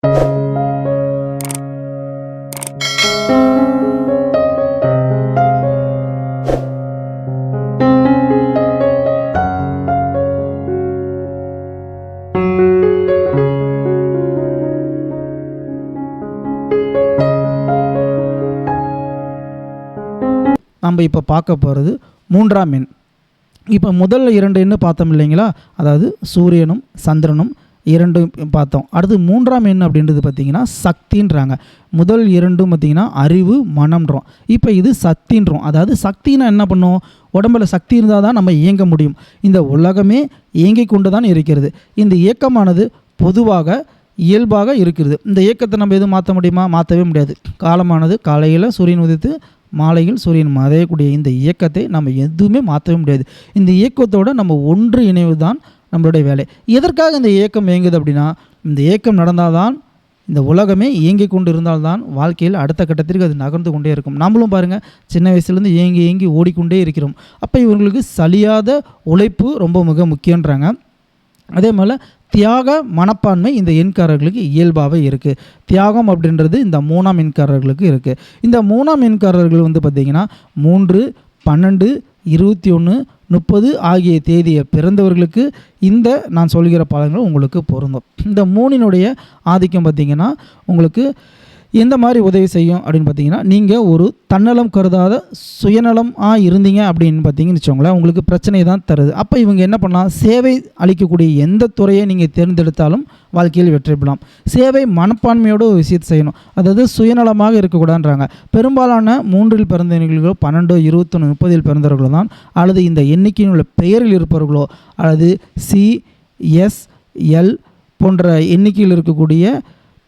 நம்ம இப்போ பார்க்க போகிறது 3ஆம் எண். இப்போ முதல் 2 எண்ணு பார்த்தோம் இல்லைங்களா, அதாவது சூரியனும் சந்திரனும் 2 பார்த்தோம். அடுத்து 3ஆம் எண் அப்படின்றது பார்த்திங்கன்னா சக்தின்றாங்க. முதல் 2 பார்த்திங்கன்னா அறிவு மனம்ன்றோம். இப்போ இது சக்தின்றோம். அதாவது சக்தினா என்ன பண்ணும், உடம்பில் சக்தி இருந்தால் தான் நம்ம இயங்க முடியும். இந்த உலகமே இயங்கி கொண்டு தான் இருக்கிறது. இந்த இயக்கமானது பொதுவாக இயல்பாக இருக்கிறது. இந்த இயக்கத்தை நம்ம எதுவும் மாற்ற முடியுமா? மாற்றவே முடியாது. காலமானது காலையில் சூரியன் உதித்து மாலையில் சூரியன் மறையக்கூடிய இந்த இயக்கத்தை நம்ம எதுவுமே மாற்றவே முடியாது. இந்த இயக்கத்தோடு நம்ம ஒன்று இணைவு தான் நம்மளுடைய வேலை. எதற்காக இந்த இயக்கம் இயங்குது அப்படின்னா, இந்த இயக்கம் நடந்தால் தான் இந்த உலகமே இயங்கி கொண்டு இருந்தால்தான் வாழ்க்கையில் அடுத்த கட்டத்திற்கு அது நகர்ந்து கொண்டே இருக்கும். நம்மளும் பாருங்கள், சின்ன வயசுலேருந்து ஏங்கி ஓடிக்கொண்டே இருக்கிறோம். அப்போ இவங்களுக்கு சலியாத உழைப்பு ரொம்ப மிக முக்கியன்றாங்க. அதே போல் தியாக மனப்பான்மை இந்த எண்காரர்களுக்கு இயல்பாகவே இருக்குது. தியாகம் அப்படின்றது இந்த 3ஆம் எண்காரர்களுக்கு இருக்குது. இந்த 3ஆம் எண்காரர்கள் வந்து பார்த்திங்கன்னா 3, 12, 21, 30 ஆகிய தேதியை பிறந்தவர்களுக்கு இந்த நான் சொல்கிற பலன்கள் உங்களுக்கு பொருந்தும். இந்த 3னுடைய ஆதிக்கம் பார்த்திங்கன்னா உங்களுக்கு எந்த மாதிரி உதவி செய்யும் அப்படின்னு பார்த்தீங்கன்னா, நீங்கள் ஒரு தன்னலம் கருதாத சுயநலமாக இருந்தீங்க அப்படின்னு பார்த்தீங்கன்னு வச்சுக்கோங்களேன், உங்களுக்கு பிரச்சனையை தான் தருது. அப்போ இவங்க என்ன பண்ணலாம், சேவை அளிக்கக்கூடிய எந்த துறையை நீங்கள் தேர்ந்தெடுத்தாலும் வாழ்க்கையில் வெற்றி பெறலாம். சேவை மனப்பான்மையோட ஒரு விஷயத்தை செய்யணும். அதாவது சுயநலமாக இருக்கக்கூடாதுன்றாங்க. பெரும்பாலான 3இல் பிறந்தவர்களோ 12, 21, 30இல் பிறந்தவர்களோ தான், அல்லது இந்த எண்ணிக்கையில் உள்ள பெயரில் இருப்பவர்களோ, அல்லது CSL போன்ற எண்ணிக்கையில் இருக்கக்கூடிய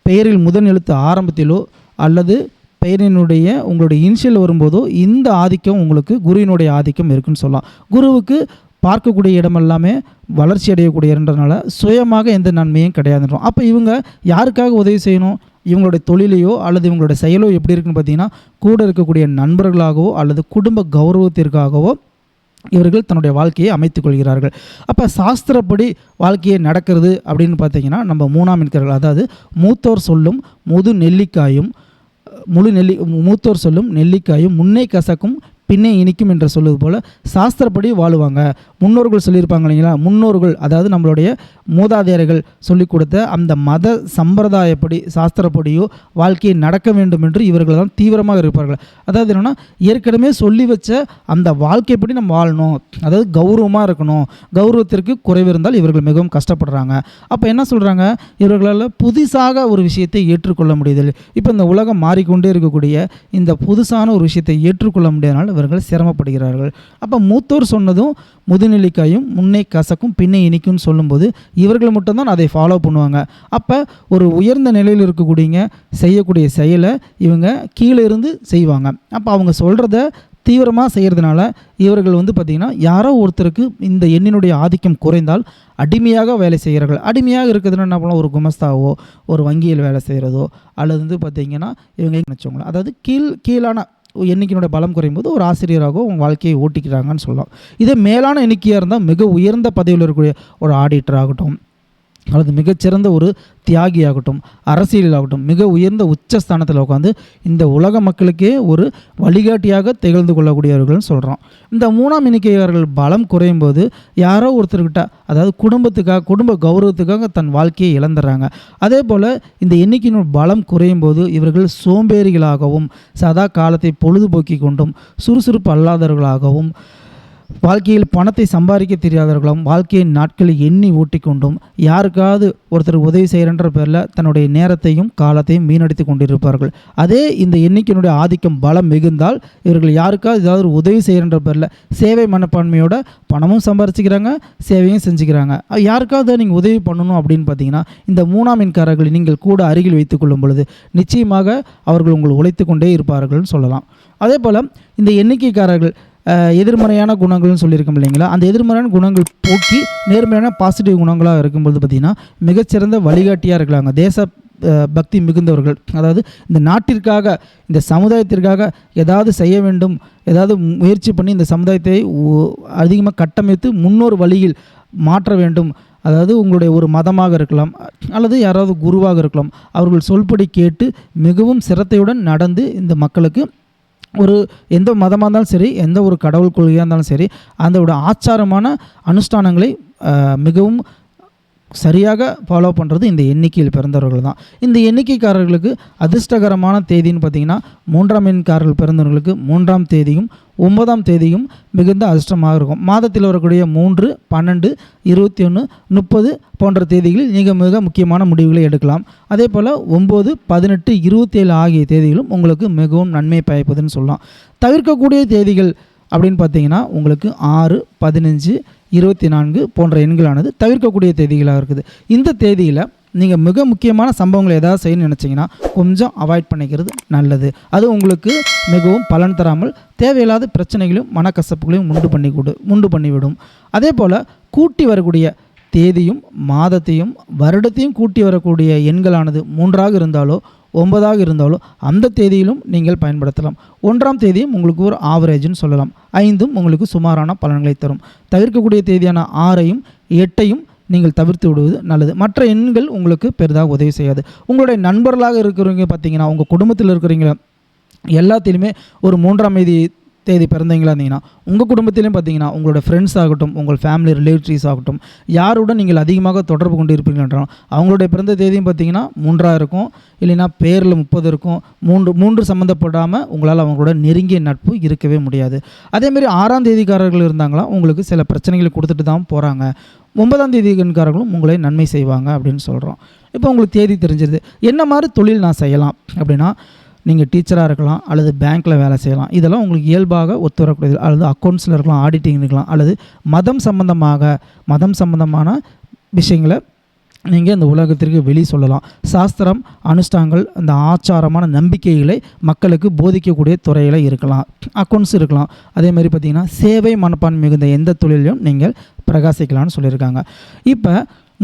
பெயரில் முதல் எழுத்து ஆரம்பத்திலோ அல்லது பெயரினுடைய உங்களுடைய இனிஷியல் வரும்போதோ இந்த ஆதிக்கம் உங்களுக்கு குருவினுடைய ஆதிக்கம் இருக்குன்னு சொல்லலாம். குருவுக்கு பார்க்கக்கூடிய இடம் எல்லாமே வளர்ச்சி அடையக்கூடிய இடன்றனால சுயமாக எந்த நன்மையும் கிடையாதுன்றோம். அப்போ இவங்க யாருக்காக உதவி செய்யணும், இவங்களுடைய தொழிலையோ அல்லது இவங்களுடைய செயலோ எப்படி இருக்குன்னு பார்த்தீங்கன்னா, கூட இருக்கக்கூடிய நண்பர்களாகவோ அல்லது குடும்ப கௌரவத்திற்காகவோ இவர்கள் தன்னுடைய வாழ்க்கையை அமைத்துக் கொள்கிறார்கள். அப்போ சாஸ்திரப்படி வாழ்க்கையை நடக்கிறது அப்படின்னு பார்த்தீங்கன்னா, நம்ம 3ஆம் எண்காரர்கள், அதாவது மூத்தோர் சொல்லும் மூத்தோர் சொல்லும் நெல்லிக்காயும் முன்னே கசக்கும் பின்னே இனிக்கும் என்று சொல்வது போல் சாஸ்திரப்படி வாழுவாங்க. முன்னோர்கள் சொல்லியிருப்பாங்க இல்லைங்களா, முன்னோர்கள் அதாவது நம்மளுடைய மூதாதையர்கள் சொல்லிக் கொடுத்த அந்த மத சம்பிரதாயப்படி சாஸ்திரப்படியோ வாழ்க்கையை நடக்க வேண்டும் என்று இவர்கள் தான் தீவிரமாக இருப்பார்கள். அதாவது என்னென்னா, ஏற்கனவே சொல்லி வச்ச அந்த வாழ்க்கைப்படி நம்ம வாழணும், அதாவது கௌரவமாக இருக்கணும். கௌரவத்திற்கு குறைவு இருந்தால் இவர்கள் மிகவும் கஷ்டப்படுறாங்க. அப்போ என்ன சொல்கிறாங்க, இவர்களால் புதுசாக ஒரு விஷயத்தை ஏற்றுக்கொள்ள முடியுது. இப்போ இந்த உலகம் மாறிக்கொண்டே இருக்கக்கூடிய இந்த புதுசான ஒரு விஷயத்தை ஏற்றுக்கொள்ள முடியாதனால இவர்கள் சிரமப்படுகிறார்கள். அப்போ மூத்தோர் சொன்னதும் முதுநெல்லிக்காயும் முன்னே கசக்கும் பின்னே இனிக்கும்னு சொல்லும்போது இவர்கள் மட்டும்தான் அதை ஃபாலோ பண்ணுவாங்க. அப்போ ஒரு உயர்ந்த நிலையில் இருக்கக்கூடியங்க செய்யக்கூடிய செயலை இவங்க கீழே இருந்து செய்வாங்க. அப்போ அவங்க சொல்கிறத தீவிரமாக செய்கிறதுனால இவர்கள் வந்து பார்த்திங்கன்னா, யாரோ ஒருத்தருக்கு இந்த எண்ணினுடைய ஆதிக்கம் குறைந்தால் அடிமையாக வேலை செய்கிறார்கள். அடிமையாக இருக்கிறதுனா என்ன பண்ணலாம், ஒரு குமஸ்தாவோ ஒரு வங்கியில் வேலை செய்கிறதோ அல்லது வந்து பார்த்திங்கன்னா இவங்க நினச்சவங்களோ, அதாவது கீழான எண்ணிக்கையினுடைய பலம் குறையும் போது ஒரு ஆசிரியராக உங்கள் வாழ்க்கையை ஓட்டிக்கிறாங்கன்னு சொல்லலாம். இதே மேலான எண்ணிக்கையாக இருந்தால் மிக உயர்ந்த பதவியில் இருக்கக்கூடிய ஒரு ஆடிட்டர் ஆகட்டும் அல்லது மிகச்சிறந்த ஒரு தியாகியாகட்டும் அரசியலாகட்டும் மிக உயர்ந்த உச்சஸ்தானத்தில் உட்காந்து இந்த உலக மக்களுக்கே ஒரு வழிகாட்டியாக திகழ்ந்து கொள்ளக்கூடியவர்கள்னு சொல்கிறோம். இந்த 3ஆம் எண்ணிக்கையாளர்கள் பலம் குறையும் போது யாரோ ஒருத்தர்கிட்ட, அதாவது குடும்ப கௌரவத்துக்காக தன் வாழ்க்கையை இழந்துடுறாங்க. அதே போல் இந்த எண்ணிக்கையின் பலம் குறையும் போது இவர்கள் சோம்பேறிகளாகவும் சதா காலத்தை பொழுதுபோக்கி கொண்டும் சுறுசுறுப்பு அல்லாதவர்களாகவும் வாழ்க்கையில் பணத்தை சம்பாதிக்க தெரியாதவர்களும் வாழ்க்கையின் நாட்களை எண்ணி ஓட்டி கொண்டும் யாருக்காவது ஒருத்தர் உதவி செய்கிறன்ற பேரில் தன்னுடைய நேரத்தையும் காலத்தையும் வீணடித்து கொண்டிருப்பார்கள். அதே இந்த எண்ணிக்கையினுடைய ஆதிக்கம் பலம் மிகுந்தால் இவர்கள் யாருக்காவது ஏதாவது ஒரு உதவி செய்கிறன்ற பேரில் சேவை மனப்பான்மையோட பணமும் சம்பாரிச்சிக்கிறாங்க, சேவையும் செஞ்சுக்கிறாங்க. யாருக்காவது நீங்கள் உதவி பண்ணணும் அப்படின்னு பார்த்தீங்கன்னா, இந்த 3ஆம் எண்காரர்களை நீங்கள் கூட அருகில் வைத்து கொள்ளும் பொழுது நிச்சயமாக அவர்கள் உங்கள் உழைத்து கொண்டே இருப்பார்கள்னு சொல்லலாம். அதே போல் இந்த எண்ணிக்கைக்காரர்கள் எதிர்மறையான குணங்கள்னு சொல்லியிருக்கோம் இல்லைங்களா, அந்த எதிர்மறையான குணங்கள் போக்கி நேர்மையான பாசிட்டிவ் குணங்களாக இருக்கும்போது பார்த்திங்கன்னா மிகச்சிறந்த வழிகாட்டியாக இருக்கலாங்க. தேச பக்தி மிகுந்தவர்கள், அதாவது இந்த நாட்டிற்காக இந்த சமுதாயத்திற்காக ஏதாவது செய்ய வேண்டும், ஏதாவது முயற்சி பண்ணி இந்த சமுதாயத்தை அதிகமாக கட்டமைத்து முன்னோர் வழியில் மாற்ற வேண்டும் அதாவது உங்களுடைய ஒரு மதமாக இருக்கலாம், அல்லது யாராவது குருவாக இருக்கலாம். அவர்கள் சொல்படி கேட்டு மிகவும் சிரத்தையுடன் நடந்து இந்த மக்களுக்கு ஒரு எந்த மதமாக இருந்தாலும் சரி, எந்த ஒரு கடவுள் கொள்கையாக இருந்தாலும் சரி, அதோட ஆச்சாரமான அனுஷ்டானங்களை மிகவும் சரியாக ஃபாலோ பண்ணுறது இந்த எண்ணிக்கையில் பிறந்தவர்கள் தான். இந்த எண்ணிக்கைக்காரர்களுக்கு அதிர்ஷ்டகரமான தேதின்னு பார்த்திங்கன்னா 3ஆம் எண்காரர்கள் பிறந்தவர்களுக்கு 3ஆம் தேதியும் 9ஆம் தேதியும் மிகுந்த அதிர்ஷ்டமாக இருக்கும். மாதத்தில் வரக்கூடிய 3, 12, 21, 30 போன்ற தேதிகளில் மிக முக்கியமான முடிவுகளை எடுக்கலாம். அதே போல் 9, 18, 27 ஆகிய தேதிகளும் உங்களுக்கு மிகவும் நன்மை பயப்பதுன்னு சொல்லலாம். தவிர்க்கக்கூடிய தேதிகள் அப்படின்னு பார்த்தீங்கன்னா உங்களுக்கு 6, 15, 24 போன்ற எண்களானது தவிர்க்கக்கூடிய தேதிகளாக இருக்குது. இந்த தேதியில் நீங்கள் மிக முக்கியமான சம்பவங்களை ஏதாவது செய்யணும்னு நினச்சிங்கன்னா கொஞ்சம் அவாய்ட் பண்ணிக்கிறது நல்லது. அது உங்களுக்கு மிகவும் பலன் தராமல் தேவையில்லாத பிரச்சனைகளையும் மனக்கசப்புகளையும் உண்டு பண்ணிவிடும். அதே போல் கூட்டி வரக்கூடிய தேதியும் மாதத்தையும் வருடத்தையும் கூட்டி வரக்கூடிய எண்களானது 3ஆக இருந்தாலோ 9ஆக இருந்தாலோ அந்த தேதியிலும் நீங்கள் பயன்படுத்தலாம். 1ஆம் தேதியும் உங்களுக்கு ஒரு ஆவரேஜ்னு சொல்லலாம். 5ம் உங்களுக்கு சுமாரான பலன்களை தரும். தவிர்க்கக்கூடிய தேதியான 6ஐயும் 8ஐயும் நீங்கள் தவிர்த்து விடுவது நல்லது. மற்ற எண்கள் உங்களுக்கு பெரிதாக உதவி செய்யாது. உங்களுடைய நண்பர்களாக இருக்கிறவங்க பார்த்தீங்கன்னா, உங்கள் குடும்பத்தில் இருக்கிறவங்க எல்லாத்திலுமே ஒரு 3ஆம் தேதி பிறந்தவங்களா இருந்தீங்கன்னா, உங்கள் குடும்பத்திலையும் பார்த்தீங்கன்னா உங்களோட ஃப்ரெண்ட்ஸ் ஆகட்டும், உங்கள் ஃபேமிலி ரிலேட்டிவ்ஸ் ஆகட்டும், யாருடன் நீங்கள் அதிகமாக தொடர்பு கொண்டு இருப்பீர்கள் என்றாலும் அவங்களுடைய பிறந்த தேதியும் பார்த்தீங்கன்னா 3ஆக இருக்கும். இல்லைன்னா பேரில் 30 இருக்கும். 3 சம்மந்தப்படாமல் உங்களால் அவங்களோட நெருங்கிய நட்பு இருக்கவே முடியாது. அதேமாரி 6ஆம் தேதிக்காரர்கள் இருந்தாங்களா உங்களுக்கு சில பிரச்சனைகளை கொடுத்துட்டு தான் போகிறாங்க. 9ஆம் தேதிக்காரர்களும் உங்களை நன்மை செய்வாங்க அப்படின்னு சொல்கிறோம். இப்போ உங்களுக்கு தேதி தெரிஞ்சிருது. என்ன மாதிரி தொழில் நான் செய்யலாம் அப்படின்னா, நீங்கள் டீச்சராக இருக்கலாம், அல்லது பேங்க்கில் வேலை செய்யலாம். இதெல்லாம் உங்களுக்கு இயல்பாக ஒத்து வரக்கூடியது. அல்லது அக்கௌண்ட்ஸில் இருக்கலாம், ஆடிட்டிங் இருக்கலாம், அல்லது மதம் சம்பந்தமான விஷயங்களை நீங்கள் இந்த உலகத்திற்கு வெளியே சொல்லலாம். சாஸ்திரம், அனுஷ்டானங்கள், அந்த ஆச்சாரமான நம்பிக்கைகளை மக்களுக்கு போதிக்கக்கூடிய துறையில் இருக்கலாம். அக்கௌண்ட்ஸ் இருக்கலாம். அதேமாதிரி பார்த்திங்கன்னா சேவை மனப்பான்மை மிகுந்த எந்த தொழிலையும் நீங்கள் பிரகாசிக்கலாம்னு சொல்லியிருக்காங்க. இப்போ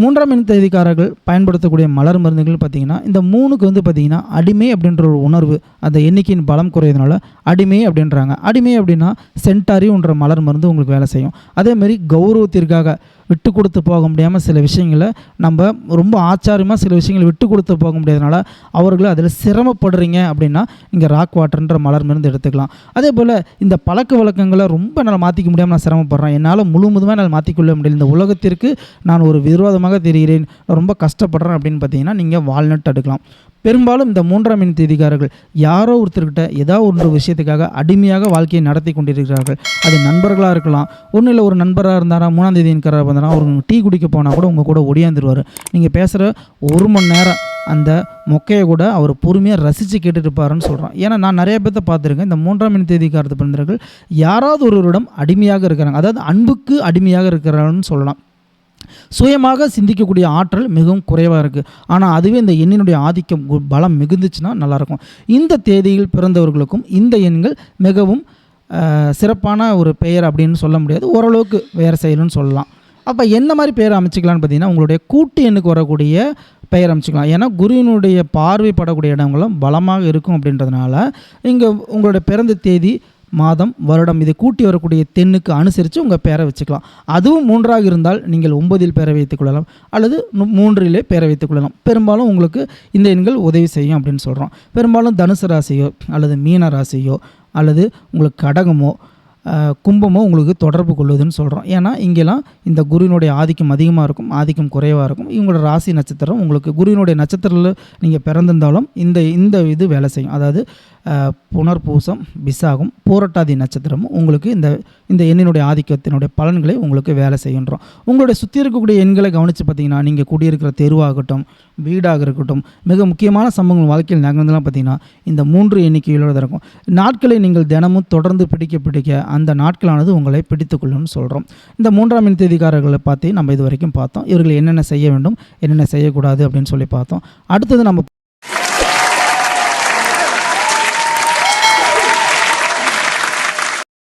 3ஆம் எண் தேதிக்காரர்கள் பயன்படுத்தக்கூடிய மலர் மருந்துகள் பார்த்திங்கன்னா, இந்த 3க்கு வந்து பார்த்திங்கன்னா அடிமை அப்படின்ற ஒரு உணர்வு, அந்த எண்ணிக்கையின் பலம் குறையதுனால அடிமை அப்படின்றாங்க. அடிமை அப்படின்னா சென்டாரின்ற மலர் மருந்து உங்களுக்கு வேலை செய்யும். அதேமாதிரி கௌரவத்திற்காக விட்டு கொடுத்து போக முடியாமல் சில விஷயங்களை நம்ம ரொம்ப ஆச்சாரமாக சில விஷயங்களை விட்டு கொடுத்து போக முடியாதனால அவர்கள் அதில் சிரமப்படுறீங்க அப்படின்னா இங்கே ராக் வாட்டர்ன்ற மலர் மருந்து எடுத்துக்கலாம். அதே போல் இந்த பழக்க வழக்கங்களை ரொம்ப என்னால் மாற்றிக்க முடியாமல் நான் சிரமப்படுறேன், என்னால் முழுவதுமாக என்னால் மாற்றிக்கொள்ள முடியல, இந்த உலகத்திற்கு நான் ஒரு விரோதமாக தெரிகிறேன், நான் ரொம்ப கஷ்டப்படுறேன் அப்படின்னு பார்த்தீங்கன்னா நீங்கள் வால்நட் எடுக்கலாம். பெரும்பாலும் இந்த 3ஆம் எண் தேதிக்காரர்கள் யாரோ ஒருத்தர்கிட்ட ஏதாவது ஒரு விஷயத்துக்காக அடிமையாக வாழ்க்கையை நடத்தி கொண்டிருக்கிறார்கள். அது நண்பர்களாக இருக்கலாம். ஒன்றும் இல்லை, ஒரு நண்பராக இருந்தாரா 3ஆம் தேதிக்காரர் வந்தாரா அவர் டீ குடிக்க போனால் கூட உங்கள் கூட ஒடியாந்துருவார். நீங்கள் பேசுகிற 1 மணி நேரம் அந்த மொக்கையை கூட அவர் பொறுமையாக ரசித்து கேட்டுருப்பாருன்னு சொல்கிறான். ஏன்னா நான் நிறைய பேர்த்த பார்த்துருக்கேன். இந்த 3ஆம் எண் தேதிக்காரத்து பிறந்தவர்கள் யாராவது ஒருவரிடம் அடிமையாக இருக்கிறாங்க, அதாவது அன்புக்கு அடிமையாக இருக்கிறாங்கன்னு சொல்லலாம். சுயமாக சிந்திக்கக்கூடிய ஆற்றல் மிகவும் குறைவாக இருக்குது. ஆனால் அதுவே இந்த எண்ணினுடைய ஆதிக்கம் பலம் மிகுந்துச்சுன்னா நல்லாயிருக்கும். இந்த தேதியில் பிறந்தவர்களுக்கும் இந்த எண்கள் மிகவும் சிறப்பான ஒரு பெயர் அப்படின்னு சொல்ல முடியாது, ஓரளவுக்கு வேறு செயலுன்னு சொல்லலாம். அப்போ என்ன மாதிரி பெயர் அமைச்சிக்கலான்னு பார்த்தீங்கன்னா, உங்களுடைய கூட்டு எண்ணுக்கு வரக்கூடிய பெயர் அமைச்சிக்கலாம். ஏன்னா குருவினுடைய பார்வைப்படக்கூடிய இடங்களும் பலமாக இருக்கும் அப்படின்றதுனால இங்கே உங்களுடைய பிறந்த தேதி, மாதம், வருடம் இதை கூட்டி வரக்கூடிய தென்னுக்கு அனுசரித்து உங்கள் பேரை வச்சுக்கலாம். அதுவும் 3ஆக இருந்தால் நீங்கள் 9இல் பேரை வைத்துக் கொள்ளலாம், அல்லது 3இலே பேரை வைத்துக் கொள்ளலாம். பெரும்பாலும் உங்களுக்கு இந்த எண்கள் உதவி செய்யும் அப்படின்னு சொல்கிறோம். பெரும்பாலும் தனுசு ராசியோ அல்லது மீன ராசியோ அல்லது உங்களுக்கு கடகமோ கும்பமோ உங்களுக்கு தொடர்பு கொள்வதுன்னு சொல்கிறோம். ஏன்னா இங்கெல்லாம் இந்த குருவினுடைய ஆதிக்கம் அதிகமாக இருக்கும், ஆதிக்கம் குறைவாக இருக்கும். இவங்களோட ராசி நட்சத்திரம் உங்களுக்கு குருவினுடைய நட்சத்திரத்தில் நீங்கள் பிறந்திருந்தாலும் இந்த இது வேலை செய்யும். அதாவது புனர்பூசம், விசாகம், பூரட்டாதி நட்சத்திரமும் உங்களுக்கு இந்த எண்ணினுடைய ஆதிக்கத்தினுடைய பலன்களை உங்களுக்கு வேலை செய்கின்றோம். உங்களுடைய சுற்றி இருக்கக்கூடிய எண்களை கவனித்து பார்த்தீங்கன்னா, நீங்கள் குடியிருக்கிற தெருவாகட்டும், வீடாக இருக்கட்டும், மிக முக்கியமான சம்பவங்கள் வாழ்க்கையில் நகர்ந்தெல்லாம் பார்த்தீங்கன்னா இந்த 3 எண்ணிக்கைகளோடு தான் இருக்கும். நாட்களை நீங்கள் தினமும் தொடர்ந்து பிடிக்க அந்த நாட்களானது உங்களை பிடித்துக்கொள்ளும்னு சொல்கிறோம். இந்த 3ஆம் எண் தேதிக்காரர்களை பார்த்து நம்ம இது வரைக்கும் பார்த்தோம். இவர்கள் என்னென்ன செய்ய வேண்டும், என்னென்ன செய்யக்கூடாது அப்படின்னு சொல்லி பார்த்தோம். அடுத்தது நம்ம